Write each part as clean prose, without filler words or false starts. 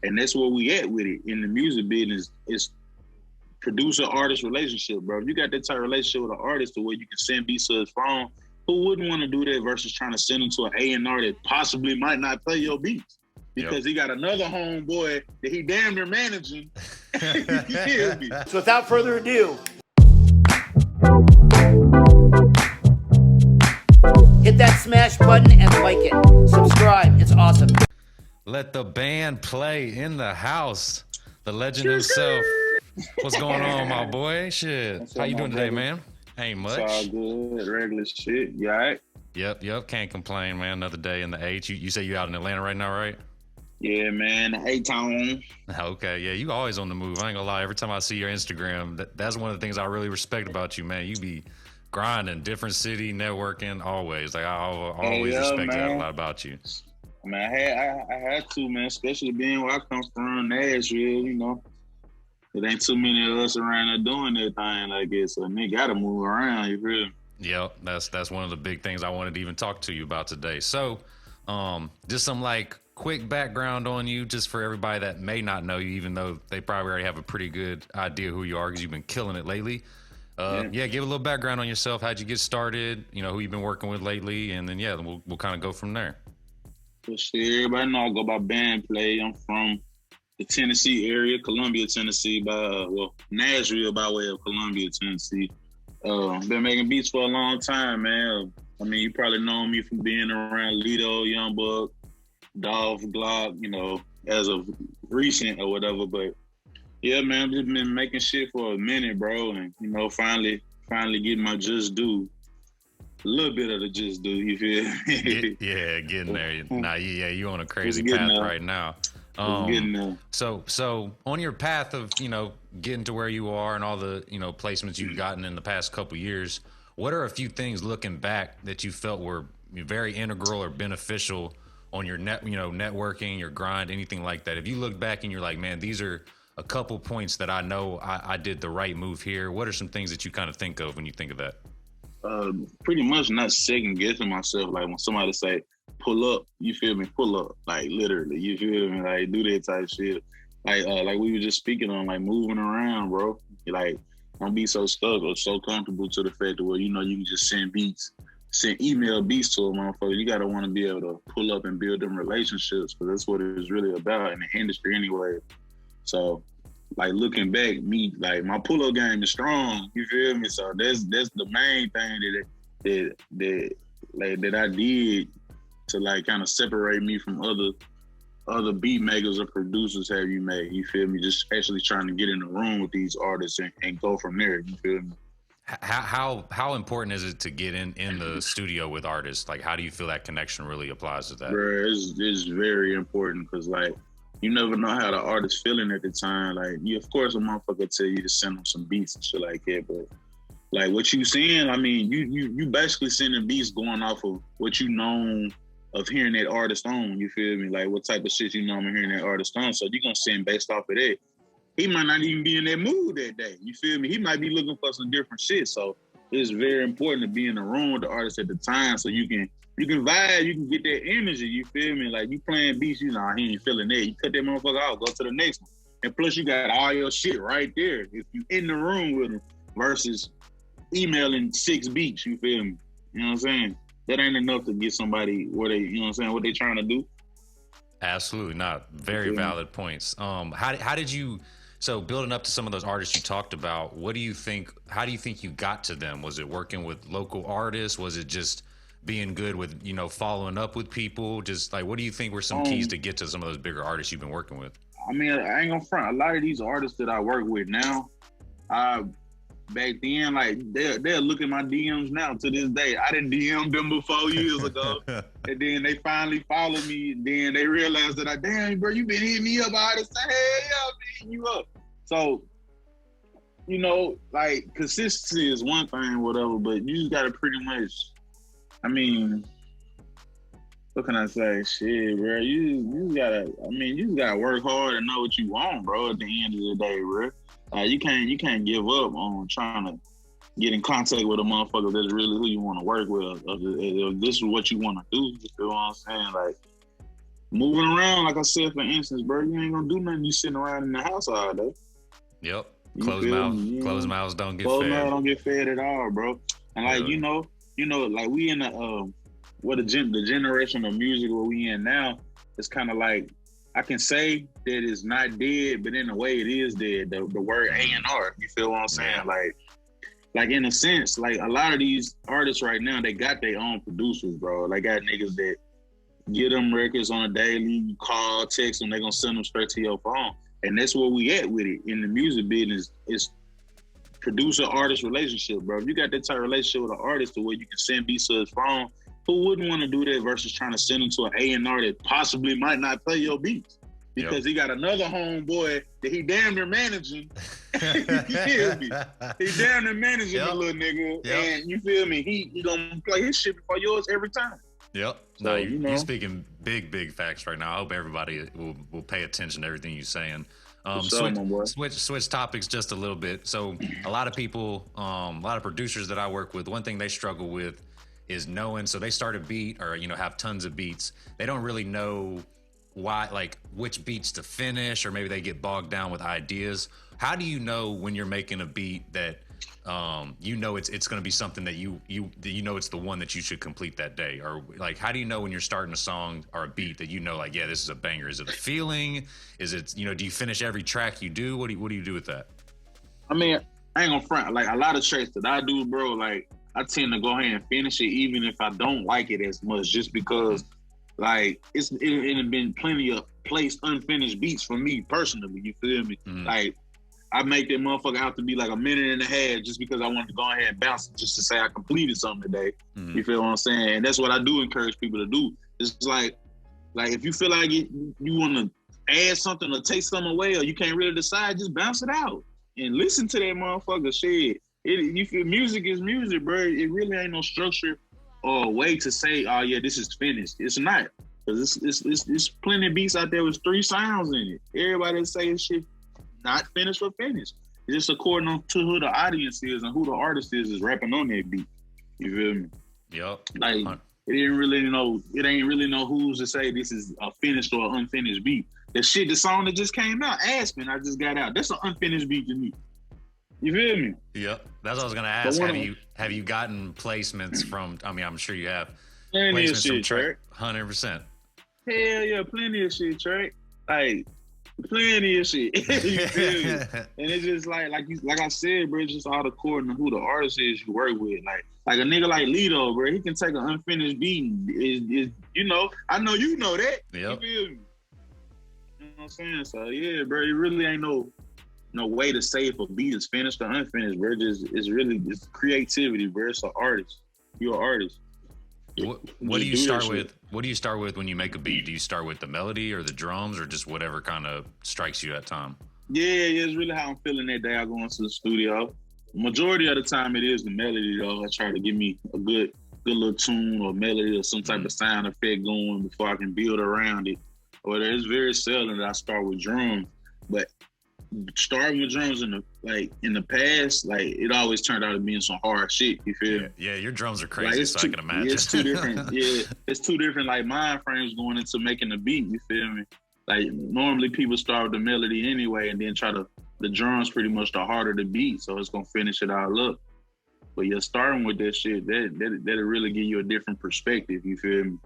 And that's where we at with it in the music business. It's producer-artist relationship, bro. If you got that type of relationship with an artist to where you can send beats to his phone, who wouldn't want to do that versus trying to send them to an A&R that possibly might not play your beats? Because he got another homeboy that he damn near managing. So without further ado, hit that smash button and like it. Subscribe. It's awesome. Let the band play in the house. The legend himself. What's going on, my boy? Shit. How you doing today, man? Ain't much. It's all good. Regular shit. You all right? Yep. Can't complain, man. Another day in the H. You say you out in Atlanta right now, right? Yeah, man. A-Town. Okay, yeah. You always on the move. I ain't gonna lie. Every time I see your Instagram, that's one of the things I really respect about you, man. You be grinding, different city, networking, always. Like, I always respect that a lot about you. Man, I had to, man, especially being where I come from, Nashville, you know. It ain't too many of us around there doing that thing like this, so they gotta move around, you feel me? Yep, that's one of the big things I wanted to even talk to you about today. So, just some like quick background on you, just for everybody that may not know you, even though they probably already have a pretty good idea who you are because you've been killing it lately. Yeah, give a little background on yourself. How'd you get started? You know, who you've been working with lately, and then we'll kind of go from there. For sure, everybody know I go by Bandplay. I'm from the Tennessee area, Columbia, Tennessee, Nashville by way of Columbia, Tennessee. Been making beats for a long time, man. I mean, you probably know me from being around Lito, Young Dolph, Glock, you know, as of recent or whatever. But yeah, man, I've just been making shit for a minute, bro, and you know, finally getting my just due. A little bit of the just do, you feel? Getting there. Nah, yeah, you on a crazy path right now. Getting there. So on your path of, you know, getting to where you are and all the, you know, placements you've gotten in the past couple of years, what are a few things looking back that you felt were very integral or beneficial on your networking, your grind, anything like that? If you look back and you're like, man, these are a couple points that I know I did the right move here. What are some things that you kind of think of when you think of that? Pretty much not second guessing myself. Like when somebody say, pull up, you feel me? Pull up, like literally, you feel me? Like do that type shit. Like we were just speaking on, like moving around, bro. Like don't be so stuck or so comfortable to the fact that, well, you know, you can just send email beats to a motherfucker. You gotta want to be able to pull up and build them relationships, because that's what it's really about in the industry anyway. So, like looking back, my pull-up game is strong. You feel me? So that's the main thing that I did to like kind of separate me from other beat makers or producers. Have you made? You feel me? Just actually trying to get in the room with these artists and go from there. You feel me? How important is it to get in the studio with artists? Like, how do you feel that connection really applies to that? Bro, it's very important, because like, you never know how the artist feeling at the time. Like, of course, a motherfucker tell you to send them some beats and shit like that, but like what you seeing, I mean, you basically sending beats going off of what you know of hearing that artist on. You feel me? Like what type of shit you know I'm hearing that artist on. So you're gonna send based off of that. He might not even be in that mood that day. You feel me? He might be looking for some different shit. So it's very important to be in the room with the artist at the time, so you can vibe, you can get that energy, you feel me? Like you playing beats, you know, he ain't feeling that. You cut that motherfucker out, go to the next one. And plus you got all your shit right there if you in the room with him versus emailing 6 beats, you feel me? You know what I'm saying? That ain't enough to get somebody where they, you know what I'm saying, what they trying to do. Absolutely not. Very valid points. How did you, so building up to some of those artists you talked about, how do you think you got to them? Was it working with local artists? Was it just being good with, you know, following up with people? Just like, what do you think were some keys to get to some of those bigger artists you've been working with? I mean, I ain't gonna front. A lot of these artists that I work with now, back then, like they'll look at my DMs now to this day. I didn't DM them before years ago, and then they finally followed me, and then they realized that damn, bro, you been hitting me up all this time. Hey, I've been hitting you up. So, you know, like consistency is one thing, whatever, but you just gotta pretty much, I mean, what can I say? Shit, bro. You just gotta work hard and know what you want, bro. At the end of the day, bro. You can't give up on trying to get in contact with a motherfucker that's really who you want to work with. If this is what you want to do, you feel what I'm saying? Like, moving around, like I said, for instance, bro, you ain't gonna do nothing. You sitting around in the house all day. Yep. You Closed feel mouth. me? Closed mouths don't get Closed fed. mouth don't get fed at all, bro. And like Hell yeah. you know, like we in the the generation of music where we in now, it's kind of like I can say that it's not dead, but in a way it is dead. The word A&R, you feel what I'm saying? Yeah. Like in a sense, like a lot of these artists right now, they got their own producers, bro. They got niggas that get them records on a daily, you call, text them, they gonna send them straight to your phone. And that's where we at with it in the music business. It's producer-artist relationship, bro. If you got that type of relationship with an artist to where you can send beats to his phone, who wouldn't want to do that versus trying to send him to an A&R that possibly might not play your beats? Because he got another homeboy that he damn near managing. You feel me? He damn near managing the little nigga. And you feel me? He gonna play his shit before yours every time. Yep. So, No, you're speaking big facts right now. I hope everybody will pay attention to everything you're saying. Switch topics just a little bit. So a lot of people, a lot of producers that I work with, one thing they struggle with is knowing. So they start a beat or, have tons of beats. They don't really know why, like which beats to finish, or maybe they get bogged down with ideas. How do you know when you're making a beat that it's going to be something that you it's the one that you should complete that day? Or like, how do you know when you're starting a song or a beat that this is a banger? Is it a feeling? Is it, do you finish every track you do? What do you do with that? I mean, I ain't gonna front. Like a lot of tracks that I do, bro, like I tend to go ahead and finish it even if I don't like it as much, just because like it been plenty of placed unfinished beats for me personally, you feel me? Like I make that motherfucker out to be like a minute and a half just because I wanted to go ahead and bounce it just to say I completed something today. You feel what I'm saying? And that's what I do encourage people to do. It's like if you feel like you want to add something or take something away, or you can't really decide, just bounce it out and listen to that motherfucker shit. You feel music is music, bro. It really ain't no structure or a way to say, oh yeah, this is finished. It's not. Cause it's plenty of beats out there with 3 sounds in it. Everybody say shit not finished or finished. It's just according to who the audience is and who the artist is rapping on that beat. You feel me? Yep. Like it ain't really know who's to say this is a finished or unfinished beat. The song that just came out, Aspen, I just got out. That's an unfinished beat to me. You feel me? Yep. That's what I was gonna ask. Have you gotten placements from? I mean, I'm sure you have. Plenty of shit, Trey. 100%. Hell yeah, plenty of shit, Trey. Like plenty of shit. You feel me? And it's just like I said, bro. It's just all according to who the artist is you work with. Like a nigga like Lito, bro. He can take an unfinished beat. I know you know that. Yep. You feel me? You know what I'm saying? So yeah, bro. It really ain't no way to say if a beat is finished or unfinished, bro. It's creativity, bro. It's an artist. You're an artist. What do you start with? What do you start with when you make a beat? Do you start with the melody or the drums or just whatever kind of strikes you at time? Yeah, it's really how I'm feeling that day I go into the studio. Majority of the time it is the melody though. I try to give me a good little tune or melody or some type of sound effect going before I can build around it. Or it's very seldom that I start with drums. But starting with drums in the past, like it always turned out to being some hard shit. You feel me? Yeah, your drums are crazy, I can imagine. It's two different. Yeah, it's two different like mind frames going into making a beat. You feel me? Like normally people start with the melody anyway, and then the drums pretty much the harder the beat, so it's gonna finish it all up. But you're starting with that shit, that'll really give you a different perspective. You feel me?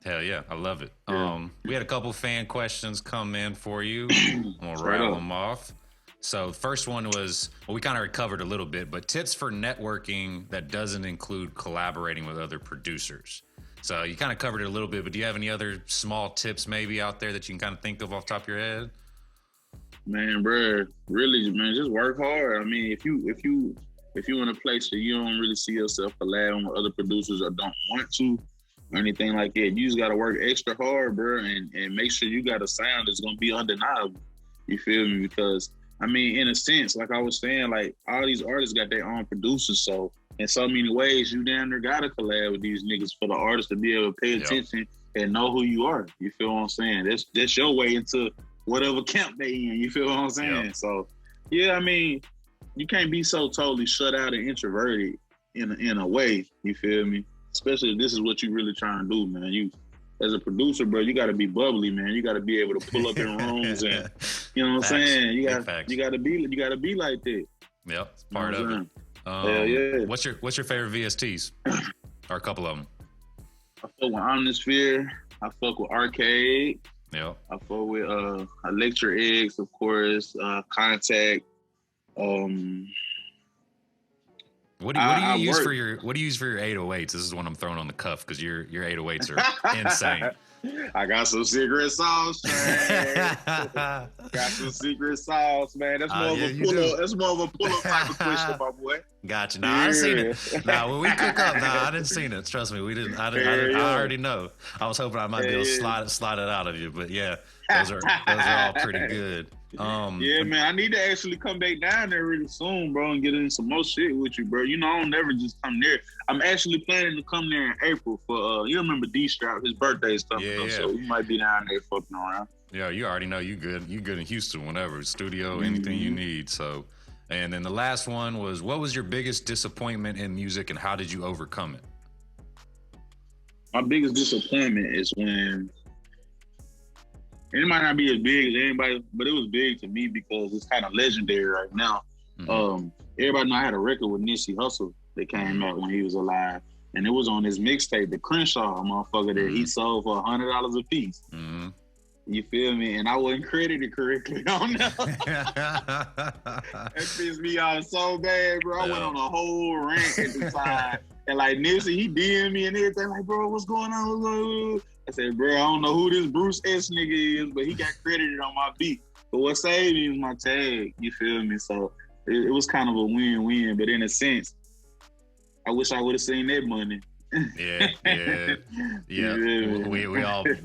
Hell yeah, I love it. Yeah. We had a couple fan questions come in for you. I'm gonna rattle them off. So the first one was, we kind of covered a little bit, but tips for networking that doesn't include collaborating with other producers. So you kind of covered it a little bit, but do you have any other small tips maybe out there that you can kind of think of off the top of your head? Man, bro, really, man, just work hard. I mean, if you in a place where you don't really see yourself collabing with other producers or don't want to, or anything like that, you just gotta work extra hard, bro, and make sure you got a sound that's gonna be undeniable. You feel me? Because I mean, in a sense, like I was saying, like all these artists got their own producers, so in so many ways, you damn near gotta collab with these niggas for the artists to be able to pay attention and know who you are. You feel what I'm saying? That's your way into whatever camp they in. You feel what I'm saying? Yep. So, yeah, I mean, you can't be so totally shut out and introverted in a way. You feel me? Especially if this is what you really trying to do, man. as a producer, bro, you got to be bubbly, man. You got to be able to pull up in rooms and, you know what I'm saying? You got to be like that. Yep, it's part of it. Hell yeah. What's your favorite VSTs? Or a couple of them? I fuck with Omnisphere. I fuck with Arcade. Yeah. I fuck with Electra X, of course. Contact. What do you use for your 808s? This is one I'm throwing on the cuff because your 808s are insane. I got some secret sauce, man. Got some secret sauce, man. That's more of a pull-up. That's more of a pull-up type of question, my boy. Gotcha. Nah, I didn't seen it. Nah, when we cook up, I didn't seen it. Trust me, we didn't. I already know. I was hoping I might be able to slide it out of you, but yeah, those are all pretty good. Yeah, man, I need to actually come back down there really soon, bro, and get in some more shit with you, bro. You know, I don't never just come there. I'm actually planning to come there in April for you remember D-Strap, his birthday's coming up, so we might be down there fucking around. Yeah, you already know you good in Houston whenever, studio, anything you need. So, and then the last one was, what was your biggest disappointment in music and how did you overcome it? My biggest disappointment is when it might not be as big as anybody, but it was big to me because it's kind of legendary right now. Mm-hmm. Everybody know I had a record with Nipsey Hussle that came out when he was alive. And it was on his mixtape, the Crenshaw motherfucker that he sold for $100 a piece. Mm-hmm. You feel me? And I wasn't credited correctly on that. That pissed me off so bad, bro. I went on a whole rant at the time. And like Nipsey, he DM'd me and everything. Like, bro, what's going on? I said, bro, I don't know who this Bruce S nigga is, but he got credited on my beat. But what saved me is my tag. You feel me? So it was kind of a win-win. But in a sense, I wish I would have seen that money. Yeah. We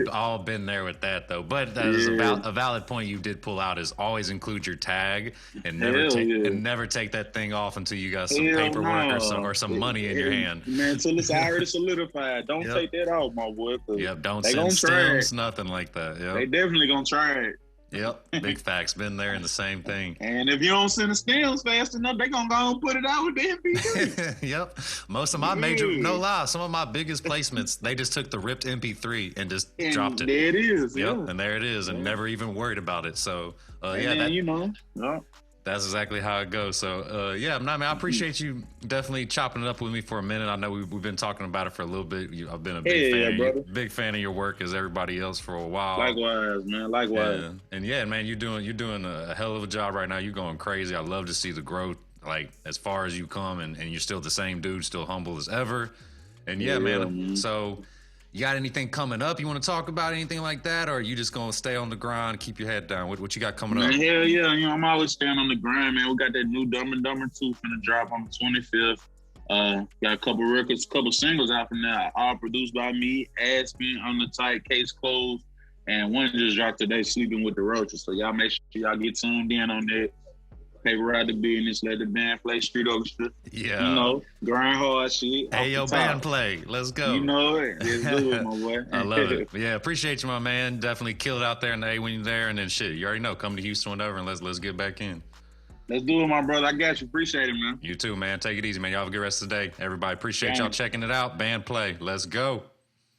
all been there with that though. But that is a valid point you did pull out, is always include your tag and never take that thing off until you got some paperwork or some money in your hand. Man, until it's already solidified. Don't take that off, my boy. Don't send stems, nothing like that. Yep. They definitely gonna try it. Yep, big facts. Been there in the same thing. And if you don't send the stems fast enough, they gonna go and put it out with the MP3. Yep. Most of my no lie, some of my biggest placements, they just took the ripped MP3 and just dropped it. There it is. Yep, and there it is, and never even worried about it. So, that's exactly how it goes. So, I appreciate you definitely chopping it up with me for a minute. I know we've been talking about it for a little bit. I've been a big fan of your work as everybody else for a while. Likewise, man. Likewise. And man, you're doing a hell of a job right now. You're going crazy. I love to see the growth, like as far as you come, and you're still the same dude, still humble as ever. And man. So, you got anything coming up you want to talk about, anything like that, or are you just gonna stay on the grind, keep your head down? What you got coming up? Hell yeah, I'm always staying on the grind, man. We got that new Dumb and Dumber 2 finna drop on the 25th. Got a couple records, couple singles out from there, all produced by me, Aspen, On the Tight, Case Closed, and one just dropped today, Sleeping with the Roaches. So y'all make sure y'all get tuned in on that. Paper out the business, let the band play, street orchestra. Yeah. Grind hard shit. Hey, yo, Bandplay. Let's go. You know it. Let's do it, my boy. I love it. Yeah, appreciate you, my man. Definitely kill it out there in the A when you're there. And then shit, you already know, come to Houston, whatever, and let's get back in. Let's do it, my brother. I got you. Appreciate it, man. You too, man. Take it easy, man. Y'all have a good rest of the day. Everybody, appreciate y'all checking it out. Bandplay. Let's go.